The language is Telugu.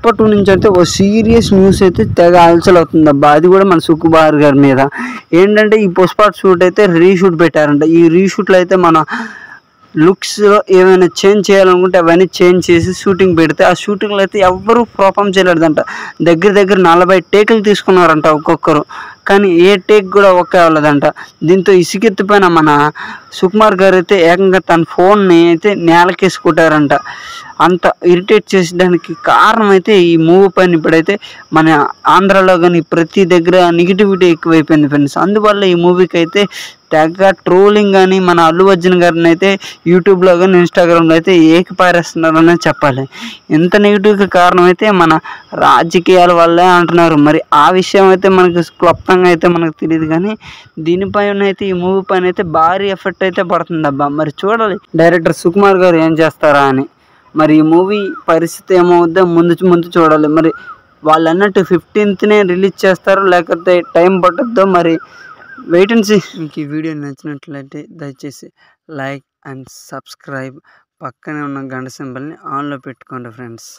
పుష్ప 2 నుంచి అయితే ఓ సీరియస్ న్యూస్ అయితే తెగ హల్చల్ అవుతుంది అబ్బా. అది కూడా మన సుకుమార్ గారి మీద. ఏంటంటే ఈ పుష్ప షూట్ అయితే రీషూట్ పెట్టారంట. ఈ రీషూట్లో అయితే మన లుక్స్లో ఏమైనా చేంజ్ చేయాలనుకుంటే అవన్నీ చేంజ్ చేసి షూటింగ్ పెడితే ఆ షూటింగ్లో అయితే ఎవ్వరూ పర్ఫామ్ చేయలేదంట. దగ్గర 40 టేకులు తీసుకున్నారంట ఒక్కొక్కరు. కానీ ఏ టేక్ కూడా ఓకే అవ్వలేదంట. దీంతో ఇసుకెత్తిపోయిన మన సుకుమార్ గారు అయితే ఏకంగా తన ఫోన్ని అయితే నేలకేసి కొట్టారంట. అంత ఇరిటేట్ చేసేదానికి కారణం అయితే ఈ మూవీ పైన ఇప్పుడైతే మన ఆంధ్రాలో కానీ ప్రతి దగ్గర నెగిటివిటీ ఎక్కువైపోయింది ఫ్రెండ్స్. అందువల్ల ఈ మూవీకి అయితే తెగ ట్రోలింగ్ కానీ మన అల్లు అర్జున్ గారిని అయితే యూట్యూబ్లో కానీ ఇన్స్టాగ్రామ్లో అయితే ఏకిపారేస్తున్నారనే చెప్పాలి. ఎంత నెగిటివ్కి కారణం అయితే మన రాజకీయాల వల్లే అంటున్నారు. మరి ఆ విషయం అయితే మనకు క్లుప్తంగా అయితే మనకు తెలియదు. కానీ దీనిపైన అయితే ఈ మూవీ పైన అయితే భారీ ఎఫెక్ట్ అయితే పడుతుంది అబ్బా. మరి చూడాలి డైరెక్టర్ సుకుమార్ గారు ఏం చేస్తారా అని. మరి ఈ మూవీ పరిస్థితి ఏమవుద్దో ముందు చూడాలి. మరి వాళ్ళు అన్నట్టు 15నే రిలీజ్ చేస్తారో లేకపోతే టైం పట్టుద్దో మరి వెయిట్ అండ్ సీ. మీకు ఈ వీడియో నచ్చినట్లయితే దయచేసి లైక్ అండ్ సబ్స్క్రైబ్, పక్కనే ఉన్న గంట సింబల్ని ఆన్లో పెట్టుకోండి ఫ్రెండ్స్.